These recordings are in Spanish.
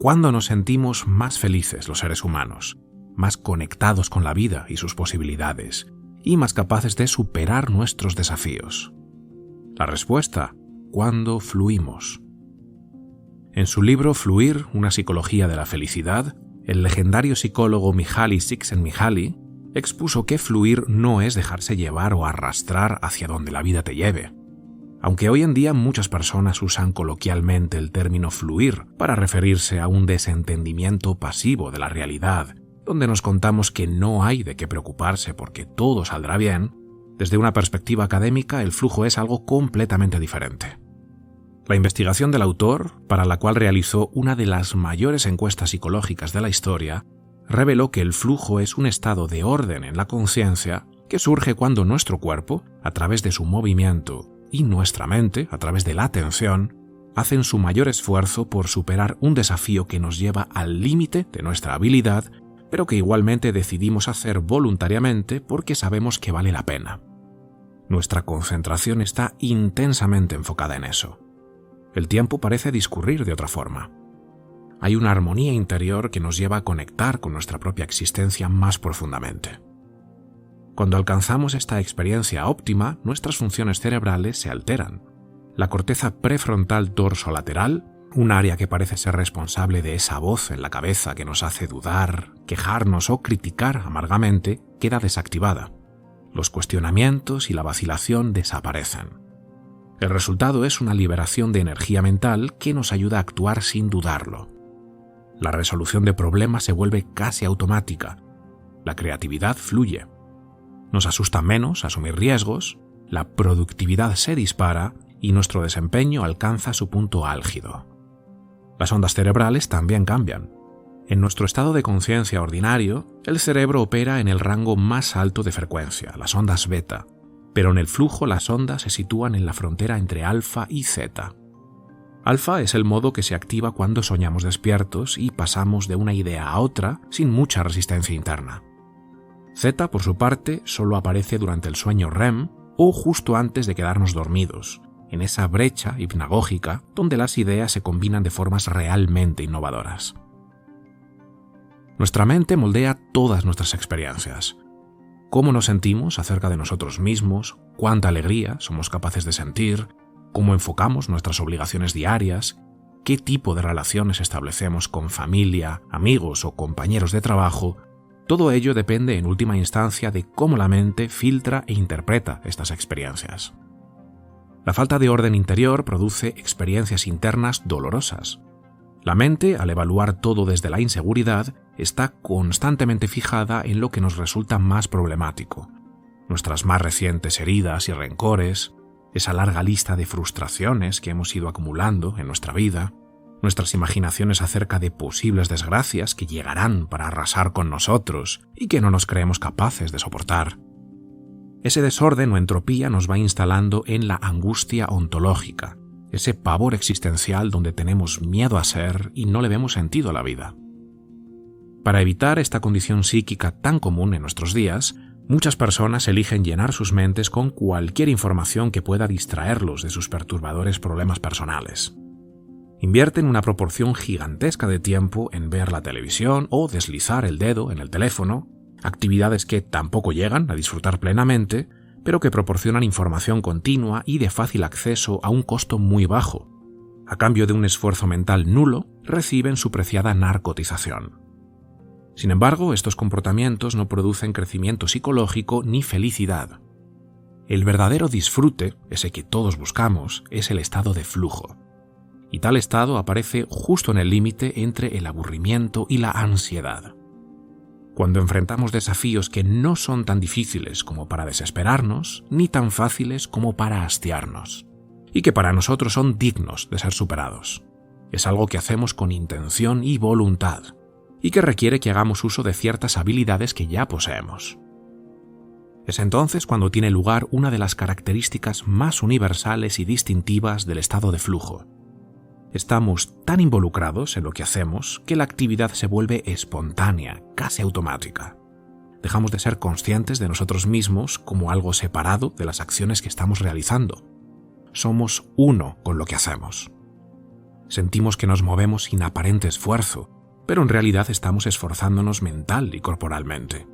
¿Cuándo nos sentimos más felices los seres humanos, más conectados con la vida y sus posibilidades, y más capaces de superar nuestros desafíos? La respuesta: cuando fluimos. En su libro Fluir, una psicología de la felicidad, el legendario psicólogo Mihaly Csikszentmihalyi expuso que fluir no es dejarse llevar o arrastrar hacia donde la vida te lleve. Aunque hoy en día muchas personas usan coloquialmente el término fluir para referirse a un desentendimiento pasivo de la realidad, donde nos contamos que no hay de qué preocuparse porque todo saldrá bien, desde una perspectiva académica el flujo es algo completamente diferente. La investigación del autor, para la cual realizó una de las mayores encuestas psicológicas de la historia, reveló que el flujo es un estado de orden en la conciencia que surge cuando nuestro cuerpo, a través de su movimiento, y nuestra mente, a través de la atención, hacen su mayor esfuerzo por superar un desafío que nos lleva al límite de nuestra habilidad, pero que igualmente decidimos hacer voluntariamente porque sabemos que vale la pena. Nuestra concentración está intensamente enfocada en eso. El tiempo parece discurrir de otra forma. Hay una armonía interior que nos lleva a conectar con nuestra propia existencia más profundamente. Cuando alcanzamos esta experiencia óptima, nuestras funciones cerebrales se alteran. La corteza prefrontal dorsolateral, un área que parece ser responsable de esa voz en la cabeza que nos hace dudar, quejarnos o criticar amargamente, queda desactivada. Los cuestionamientos y la vacilación desaparecen. El resultado es una liberación de energía mental que nos ayuda a actuar sin dudarlo. La resolución de problemas se vuelve casi automática. La creatividad fluye. Nos asusta menos asumir riesgos, la productividad se dispara y nuestro desempeño alcanza su punto álgido. Las ondas cerebrales también cambian. En nuestro estado de conciencia ordinario, el cerebro opera en el rango más alto de frecuencia, las ondas beta, pero en el flujo las ondas se sitúan en la frontera entre alfa y zeta. Alfa es el modo que se activa cuando soñamos despiertos y pasamos de una idea a otra sin mucha resistencia interna. Zeta, por su parte, solo aparece durante el sueño REM o justo antes de quedarnos dormidos, en esa brecha hipnagógica donde las ideas se combinan de formas realmente innovadoras. Nuestra mente moldea todas nuestras experiencias. Cómo nos sentimos acerca de nosotros mismos, cuánta alegría somos capaces de sentir, cómo enfocamos nuestras obligaciones diarias, qué tipo de relaciones establecemos con familia, amigos o compañeros de trabajo. Todo ello depende en última instancia de cómo la mente filtra e interpreta estas experiencias. La falta de orden interior produce experiencias internas dolorosas. La mente, al evaluar todo desde la inseguridad, está constantemente fijada en lo que nos resulta más problemático. Nuestras más recientes heridas y rencores, esa larga lista de frustraciones que hemos ido acumulando en nuestra vida, nuestras imaginaciones acerca de posibles desgracias que llegarán para arrasar con nosotros y que no nos creemos capaces de soportar. Ese desorden o entropía nos va instalando en la angustia ontológica, ese pavor existencial donde tenemos miedo a ser y no le vemos sentido a la vida. Para evitar esta condición psíquica tan común en nuestros días, muchas personas eligen llenar sus mentes con cualquier información que pueda distraerlos de sus perturbadores problemas personales. Invierten una proporción gigantesca de tiempo en ver la televisión o deslizar el dedo en el teléfono, actividades que tampoco llegan a disfrutar plenamente, pero que proporcionan información continua y de fácil acceso a un costo muy bajo. A cambio de un esfuerzo mental nulo, reciben su preciada narcotización. Sin embargo, estos comportamientos no producen crecimiento psicológico ni felicidad. El verdadero disfrute, ese que todos buscamos, es el estado de flujo. Y tal estado aparece justo en el límite entre el aburrimiento y la ansiedad. Cuando enfrentamos desafíos que no son tan difíciles como para desesperarnos, ni tan fáciles como para hastiarnos, y que para nosotros son dignos de ser superados. Es algo que hacemos con intención y voluntad, y que requiere que hagamos uso de ciertas habilidades que ya poseemos. Es entonces cuando tiene lugar una de las características más universales y distintivas del estado de flujo. Estamos tan involucrados en lo que hacemos que la actividad se vuelve espontánea, casi automática. Dejamos de ser conscientes de nosotros mismos como algo separado de las acciones que estamos realizando. Somos uno con lo que hacemos. Sentimos que nos movemos sin aparente esfuerzo, pero en realidad estamos esforzándonos mental y corporalmente.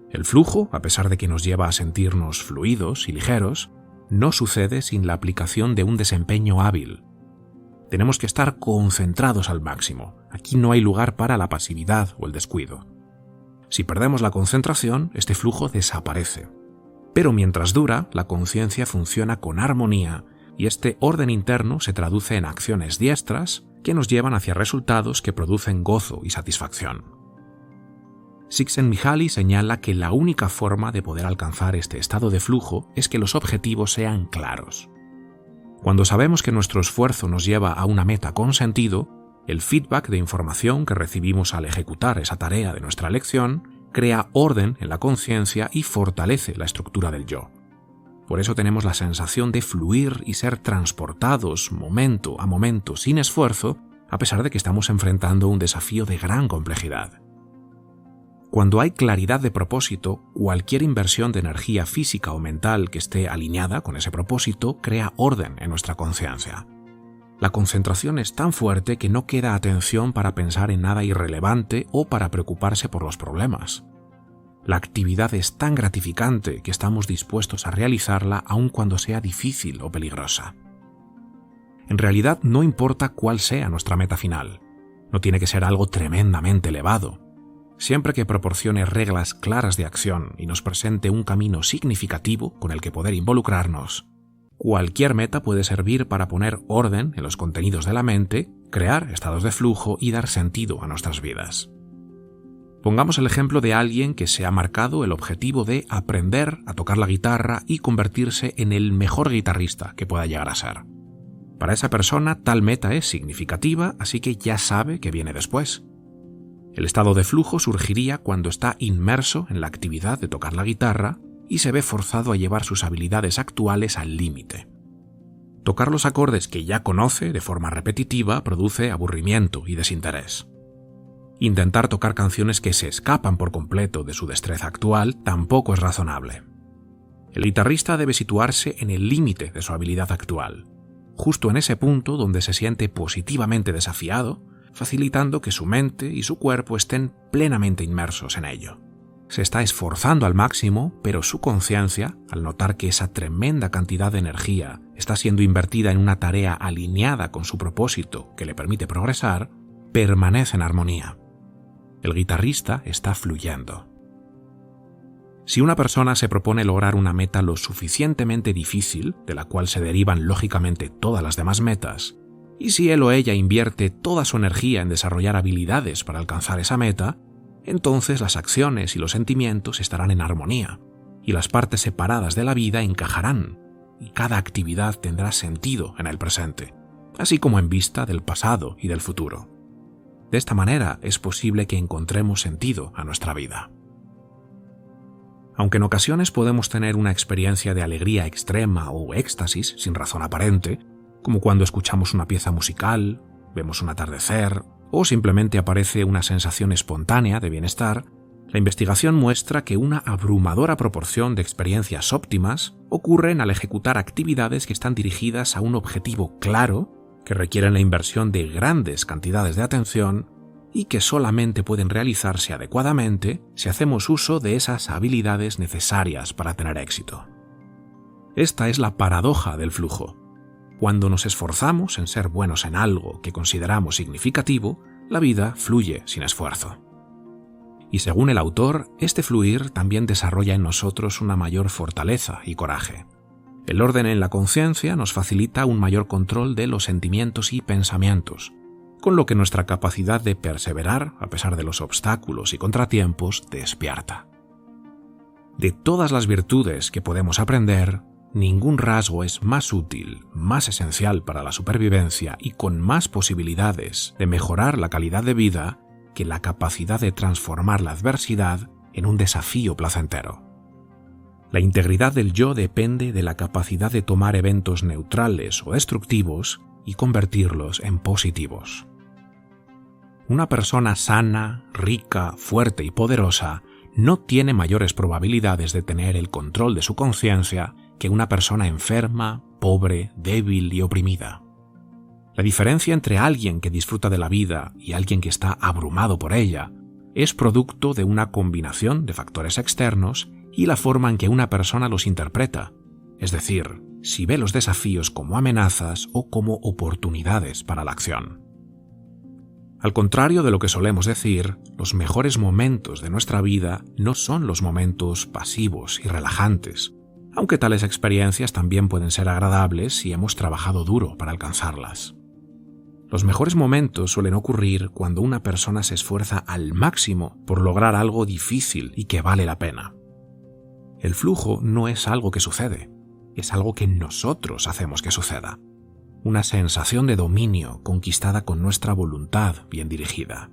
El flujo, a pesar de que nos lleva a sentirnos fluidos y ligeros, no sucede sin la aplicación de un desempeño hábil. Tenemos que estar concentrados al máximo. Aquí no hay lugar para la pasividad o el descuido. Si perdemos la concentración, este flujo desaparece. Pero mientras dura, la conciencia funciona con armonía y este orden interno se traduce en acciones diestras que nos llevan hacia resultados que producen gozo y satisfacción. Csikszentmihalyi señala que la única forma de poder alcanzar este estado de flujo es que los objetivos sean claros. Cuando sabemos que nuestro esfuerzo nos lleva a una meta con sentido, el feedback de información que recibimos al ejecutar esa tarea de nuestra elección crea orden en la conciencia y fortalece la estructura del yo. Por eso tenemos la sensación de fluir y ser transportados momento a momento sin esfuerzo, a pesar de que estamos enfrentando un desafío de gran complejidad. Cuando hay claridad de propósito, cualquier inversión de energía física o mental que esté alineada con ese propósito crea orden en nuestra conciencia. La concentración es tan fuerte que no queda atención para pensar en nada irrelevante o para preocuparse por los problemas. La actividad es tan gratificante que estamos dispuestos a realizarla aun cuando sea difícil o peligrosa. En realidad no importa cuál sea nuestra meta final. No tiene que ser algo tremendamente elevado. Siempre que proporcione reglas claras de acción y nos presente un camino significativo con el que poder involucrarnos, cualquier meta puede servir para poner orden en los contenidos de la mente, crear estados de flujo y dar sentido a nuestras vidas. Pongamos el ejemplo de alguien que se ha marcado el objetivo de aprender a tocar la guitarra y convertirse en el mejor guitarrista que pueda llegar a ser. Para esa persona tal meta es significativa, así que ya sabe qué viene después. El estado de flujo surgiría cuando está inmerso en la actividad de tocar la guitarra y se ve forzado a llevar sus habilidades actuales al límite. Tocar los acordes que ya conoce de forma repetitiva produce aburrimiento y desinterés. Intentar tocar canciones que se escapan por completo de su destreza actual tampoco es razonable. El guitarrista debe situarse en el límite de su habilidad actual, justo en ese punto donde se siente positivamente desafiado, facilitando que su mente y su cuerpo estén plenamente inmersos en ello. Se está esforzando al máximo, pero su conciencia, al notar que esa tremenda cantidad de energía está siendo invertida en una tarea alineada con su propósito que le permite progresar, permanece en armonía. El guitarrista está fluyendo. Si una persona se propone lograr una meta lo suficientemente difícil, de la cual se derivan lógicamente todas las demás metas, y si él o ella invierte toda su energía en desarrollar habilidades para alcanzar esa meta, entonces las acciones y los sentimientos estarán en armonía, y las partes separadas de la vida encajarán, y cada actividad tendrá sentido en el presente, así como en vista del pasado y del futuro. De esta manera es posible que encontremos sentido a nuestra vida. Aunque en ocasiones podemos tener una experiencia de alegría extrema o éxtasis sin razón aparente, como cuando escuchamos una pieza musical, vemos un atardecer o simplemente aparece una sensación espontánea de bienestar, la investigación muestra que una abrumadora proporción de experiencias óptimas ocurren al ejecutar actividades que están dirigidas a un objetivo claro, que requieren la inversión de grandes cantidades de atención y que solamente pueden realizarse adecuadamente si hacemos uso de esas habilidades necesarias para tener éxito. Esta es la paradoja del flujo. Cuando nos esforzamos en ser buenos en algo que consideramos significativo, la vida fluye sin esfuerzo. Y según el autor, este fluir también desarrolla en nosotros una mayor fortaleza y coraje. El orden en la conciencia nos facilita un mayor control de los sentimientos y pensamientos, con lo que nuestra capacidad de perseverar, a pesar de los obstáculos y contratiempos, despierta. De todas las virtudes que podemos aprender, ningún rasgo es más útil, más esencial para la supervivencia y con más posibilidades de mejorar la calidad de vida que la capacidad de transformar la adversidad en un desafío placentero. La integridad del yo depende de la capacidad de tomar eventos neutrales o destructivos y convertirlos en positivos. Una persona sana, rica, fuerte y poderosa no tiene mayores probabilidades de tener el control de su conciencia que una persona enferma, pobre, débil y oprimida. La diferencia entre alguien que disfruta de la vida y alguien que está abrumado por ella es producto de una combinación de factores externos y la forma en que una persona los interpreta, es decir, si ve los desafíos como amenazas o como oportunidades para la acción. Al contrario de lo que solemos decir, los mejores momentos de nuestra vida no son los momentos pasivos y relajantes, aunque tales experiencias también pueden ser agradables si hemos trabajado duro para alcanzarlas. Los mejores momentos suelen ocurrir cuando una persona se esfuerza al máximo por lograr algo difícil y que vale la pena. El flujo no es algo que sucede, es algo que nosotros hacemos que suceda. Una sensación de dominio conquistada con nuestra voluntad bien dirigida.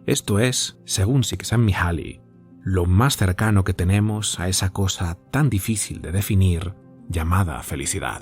Esto es, según Csikszentmihalyi, lo más cercano que tenemos a esa cosa tan difícil de definir llamada felicidad.